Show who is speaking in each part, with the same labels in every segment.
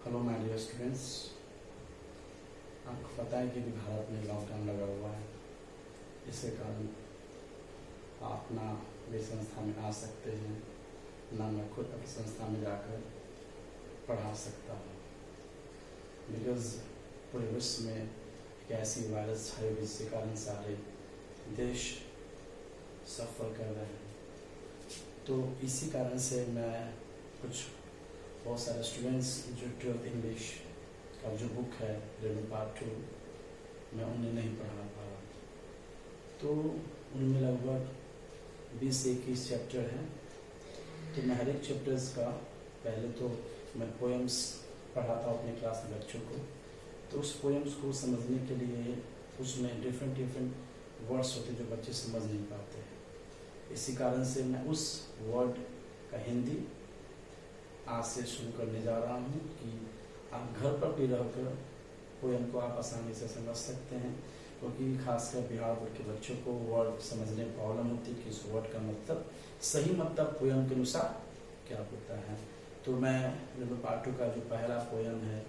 Speaker 1: Hello my dear students. आपको पता है कि अभी भारत में लॉकडाउन लगा हुआ है। इसके कारण आप ना मेरी संस्था में आ सकते हैं, ना मैं खुद अपनी संस्था में जाकर पढ़ा सकता हूँ, बिकॉज पूरे विश्व में एक ऐसी वायरस छाई हुई जिसके कारण सारे देश सफ़र कर रहे हैं। तो इसी कारण से मैं कुछ बहुत सारे स्टूडेंट्स जो 12th इंग्लिश का जो बुक है रेनो पार्ट 2 मैं उन्हें नहीं पढ़ा पाया। तो उनमें लगभग 20 से 21 चैप्टर हैं। तो मैं हर एक चैप्टर्स का पहले तो मैं पोएम्स पढ़ाता हूँ अपने क्लास में बच्चों को। तो उस पोएम्स को समझने के लिए उसमें डिफरेंट वर्ड्स होते जो बच्चे समझ नहीं पाते हैं। इसी कारण से मैं उस वर्ड का हिंदी आज से शुरू करने जा रहा हूँ कि आप घर पर भी रहकर पोएम को आप आसानी से समझ सकते हैं, क्योंकि खासकर बिहार बोर्ड के बच्चों को वर्ड समझने में प्रॉब्लम होती है कि इस वर्ड का मतलब सही मतलब पोएम के अनुसार क्या होता है। तो मैं पार्ट 2 का जो पहला पोएम है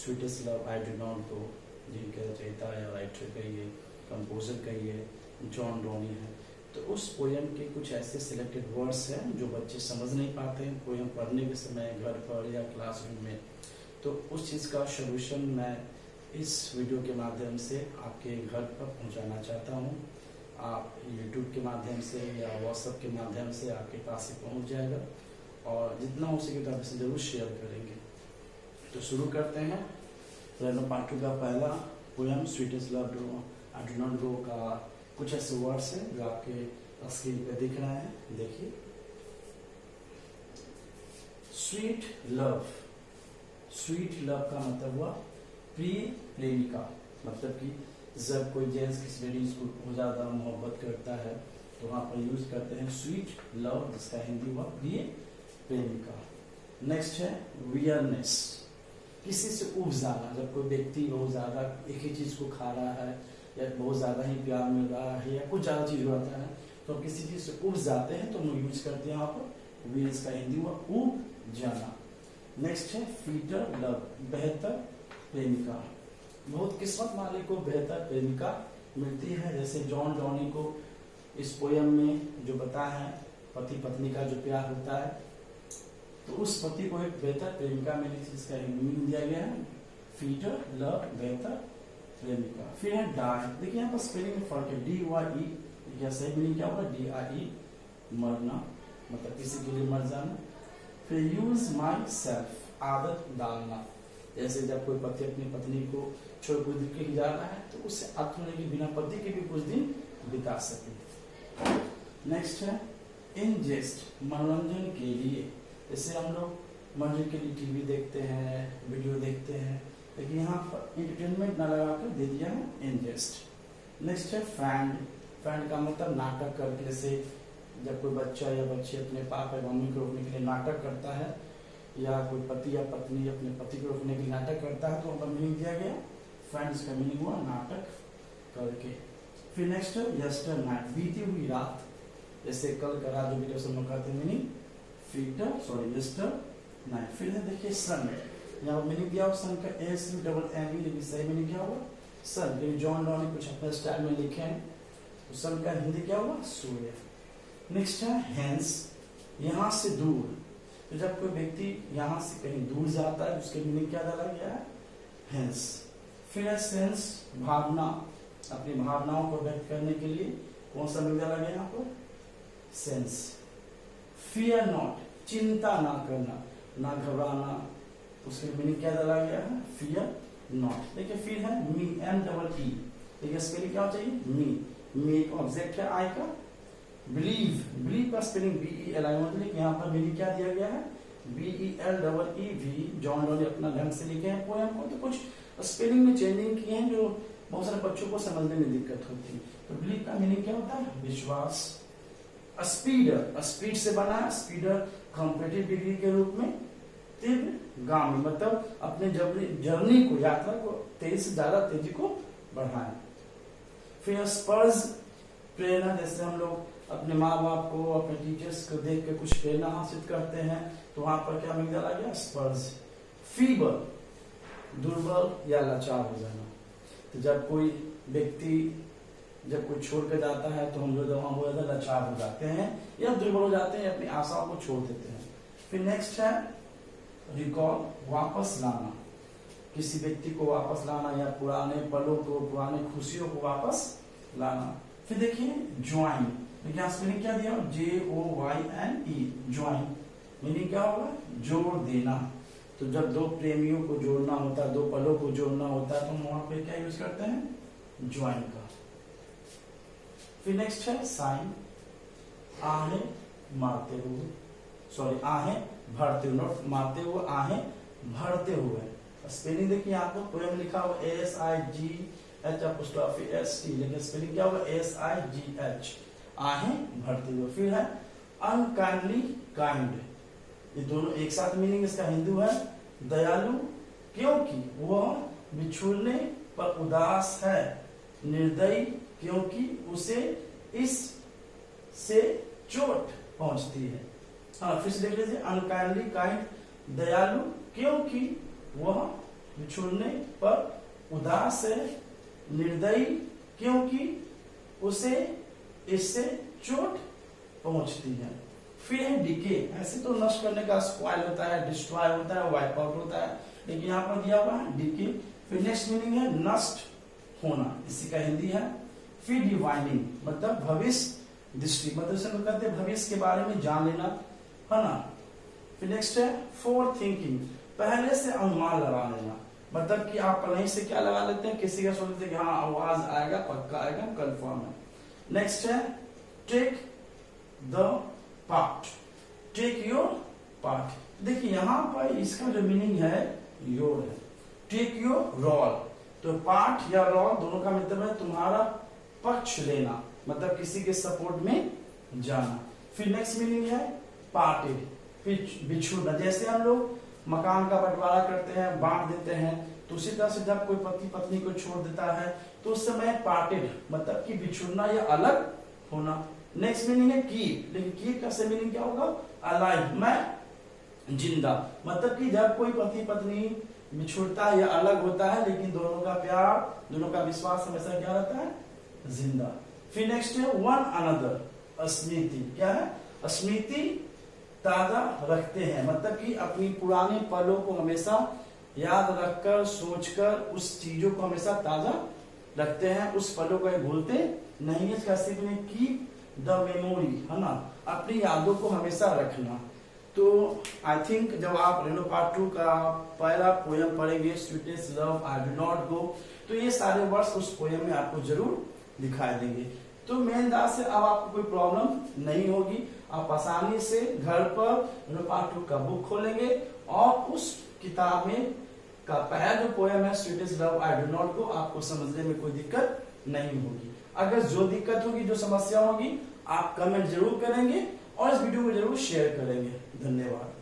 Speaker 1: sweetest love I do not know, जिनके रचयिता या राइटर कहिए, कंपोजर कहिए, जॉन डोनी है। तो उस पोएम के कुछ ऐसे सिलेक्टेड वर्ड्स हैं जो बच्चे समझ नहीं पाते हैं पोएम पढ़ने के समय घर पर या क्लासरूम में। तो उस चीज़ का सलूशन मैं इस वीडियो के माध्यम से आपके घर पर पहुंचाना चाहता हूं। आप यूट्यूब के माध्यम से या व्हाट्सएप के माध्यम से आपके पास ही पहुंच जाएगा, और जितना हो सके तो आप इसे जरूर शेयर करेंगे। तो शुरू करते हैं। रेनो पार्ट 2 का पहला poem sweetest love I do not know का कुछ ऐसे वर्ड्स हैं जो आपके स्क्रीन पे दिख रहे हैं। देखिए, स्वीट लव। स्वीट लव का मतलब हुआ प्रिय प्रेमिका। मतलब कि जब कोई जेंट्स किसी लेडीज को बहुत ज्यादा मोहब्बत करता है तो वहां पर यूज करते हैं स्वीट लव, जिसका हिंदी हुआ प्रिय प्रेमिका। नेक्स्ट है वियरनेस, किसी से उब जाना। जब कोई व्यक्ति बहुत ज्यादा एक ही चीज को खा रहा है या बहुत ज्यादा ही प्यार मिल रहा है या कुछ ज्यादा चीज होता है तो किसी चीज से उब जाते हैं तो हम यूज करते हैं यहाँ पर वी, इसका हिंदी हुआ उब जाना। नेक्स्ट है फीटर लव, बेहतर प्रेमिका। बहुत किस्मत वाले को बेहतर प्रेमिका मिलती है, जैसे जॉन डॉनी को इस पोयम में जो बताया है पति पत्नी का जो प्यार होता है, तो उस पति को एक बेहतर प्रेमिका मिली थी, जिसका मीनिंग दिया गया है फीटर लव, बेहतर प्रेमिका। फिर है डाई। देखिए यहाँ पर स्पेलिंग में फर्क है, DYE। या सही मीनिंग क्या होगा DIE, मरना, मतलब किसी के लिए मर जाना। फिर यूज माई सेल्फ, आदत डालना। जैसे जब कोई पति अपनी पत्नी को छोड़ कुछ दिन के लिए जा रहा है तो उससे आदत होने की बिना पति के भी कुछ दिन बिता सके। नेक्स्ट है इंजेस्ट, मनोरंजन के लिए। जैसे हम लोग मनोरंजन के लिए टीवी देखते हैं, वीडियो देखते हैं, लेकिन यहाँ पर एंटरटेनमेंट ना लगा कर दे दिया है इंजेस्ट। नेक्स्ट है फ्रेंड। फ्रेंड का मतलब नाटक करके, जैसे जब कोई बच्चा या बच्ची अपने पापा या मम्मी को रोकने के लिए नाटक करता है, या कोई पति या पत्नी अपने पति को रोकने के लिए नाटक करता है, तो उनका मीनिंग दिया गया फ्रेंड्स का मीनिंग हुआ नाटक करके। फिर नेक्स्ट है यस्टर नाइट, बीती हुई रात। जैसे कल का रात जो भी कहते हैं मीनिंग यस्टर नाइट। फिर है देखिए सन, यहाँ मीनिंग दिया हुआ सन का SUNNE, लेकिन सही मीनिंग क्या होगा सन, लेकिन जॉन डॉनी कुछ अपने स्टाइल में लिखे हैं, तो सन का हिंदी क्या हुआ सूर्य। नेक्स्ट है हैंस, यहाँ से दूर। तो जब कोई व्यक्ति यहाँ से कहीं दूर जाता है उसके मीनिंग क्या डाला गया है हैंस। फिर है सेंस, भावना। अपनी भावनाओं को व्यक्त करने के लिए कौन सा मीनिंग डाला गया यहाँ पर सेंस। फियर नॉट, चिंता ना करना, ना घबराना, उसके मीनिंग क्या डाला गया है फियर नॉट। देखिए फिर है मी, MEE। देखिए स्पेलिंग क्या चाहिए मी एक ऑब्जेक्ट है आई का। बिलीव का स्पेलिंग BELI, मतलब यहाँ पर मीनिंग क्या दिया गया है BELEEV। जॉन डॉनी अपना ढंग से लिखे हैं पोएम को, तो कुछ स्पेलिंग में चेंजिंग किए हैं जो बहुत सारे बच्चों को समझने में दिक्कत होती है। तो बिलीव का मीनिंग क्या होता है विश्वास। स्पीडर, स्पीड से बना है, स्पीडर कॉम्पिटिटिव डिग्री के रूप में तीव्रगामी, मतलब अपने जर्नी को, यात्रा को तेज से ज्यादा तेजी को बढ़ाएं। फिर स्पर्श, प्रेरणा। जैसे हम लोग अपने माँ बाप को, अपने टीचर्स को देख के कुछ प्रेरणा हासिल करते हैं, तो वहां पर क्या मीनिंग डाला गया स्पर्श। फीबल, दुर्बल या लाचार हो जाना। तो जब कोई व्यक्ति जब कोई छोड़ कर जाता है तो हम लोग वहां बहुत ज्यादा लाचार हो जाते हैं या दुर्बल हो जाते हैं, अपनी आशाओं को छोड़ देते हैं। फिर नेक्स्ट है रिकॉल, वापस लाना, किसी व्यक्ति को वापस लाना या पुराने पलों को, पुराने खुशियों को वापस लाना। फिर देखिए ज्वाइन, देखिए यहाँ स्पेलिंग क्या दिया, JOYNE, ज्वाइन मीनिंग क्या होगा, जोड़ देना। तो जब दो प्रेमियों को जोड़ना होता है, दो पलों को जोड़ना होता है, तो हम वहां पे क्या यूज करते हैं, ज्वाइन का। फिर नेक्स्ट है साइन, आहें मारते हुए, सॉरी आहें भरते हुए, नॉट मारते हुए, आहें भरते हुए। स्पेलिंग देखिए आपको पोएम लिखा हुआ SIGH', लेकिन स्पेलिंग क्या होगा, SIGH, आहें भरते हुए। फिर है अनकाइंडली काइंड, ये दोनों एक साथ मीनिंग इसका हिंदू है, दयालु क्योंकि वह बिछुड़ने पर उदास है, निर्दयी क्योंकि उसे इस से चोट पहुंचती है। हाँ फिर से देख लीजिए, अनकाइंडली काइंड, दयालु क्योंकि वह बिछुड़ने पर उदास है, निर्दयी क्योंकि उसे इससे चोट पहुंचती है। फिर है डिके, ऐसे तो नष्ट करने का स्पॉइल होता है, डिस्ट्रॉय होता है, वाइप आउट होता है, लेकिन यहाँ पर दिया हुआ है डिके। फिर नेक्स्ट मीनिंग है नष्ट होना, इसी का हिंदी है। फिर डिवाइनिंग मतलब भविष्य दृष्टि, मतलब इसे कहते हैं भविष्य के बारे में जान लेना, है ना। फिर नेक्स्ट है फोर थिंकिंग, पहले से अनुमान लगा लेना, मतलब कि आप पहले से क्या लगा लेते हैं, किसी का सोचते हैं कि हाँ आवाज आएगा, पक्का आएगा, कंफर्म है। नेक्स्ट है take the part, take your part. देखिए यहाँ पर इसका जो मीनिंग है योर है, टेक योर रोल, तो पार्ट या रोल दोनों का मतलब है तुम्हारा पक्ष लेना, मतलब किसी के सपोर्ट में जाना। फिर नेक्स्ट मीनिंग है पार्टेड, फिर बिछुड़ना, जैसे हम लोग मकान का बंटवारा करते हैं, बांट देते हैं, तो उसी तरह से जब कोई पति पत्नी को छोड़ देता है तो उस समय पार्टेड मतलब कि बिछुड़ना या अलग होना। नेक्स्ट मीनिंग है कीप, लेकिन कीप का से मीनिंग क्या होगा, अलाइव, मैं जिंदा, मतलब कि जब कोई पति पत्नी बिछुड़ता है या अलग होता है, लेकिन दोनों का प्यार, दोनों का विश्वास हमेशा क्या रहता है, जिंदा। फिर नेक्स्ट है वन अनदर, स्मृति, क्या है, स्मृति ताजा रखते हैं, मतलब कि अपनी पुराने पलों को हमेशा याद रखकर, सोचकर उस चीजों को हमेशा ताजा रखते हैं, उस पलों को भूलते नहीं है। कीप द मेमोरी, है ना, अपनी यादों को हमेशा रखना। तो आई थिंक जब आप रेनो पार्ट 2 का पहला पोयम पढ़ेंगे, sweetest love I do not go, तो ये सारे वर्ड्स उस पोयम में आपको जरूर दिखाई देंगे। तो मेन दास से अब आपको कोई प्रॉब्लम नहीं होगी, आप आसानी से घर पर रेनो पार्ट 2 का बुक खोलेंगे और उस किताब में का पहला जो पोयम है sweetest love I do not go, आपको समझने में कोई दिक्कत नहीं होगी। अगर जो दिक्कत होगी, जो समस्या होगी, आप कमेंट जरूर करेंगे और इस वीडियो को जरूर शेयर करेंगे। धन्यवाद।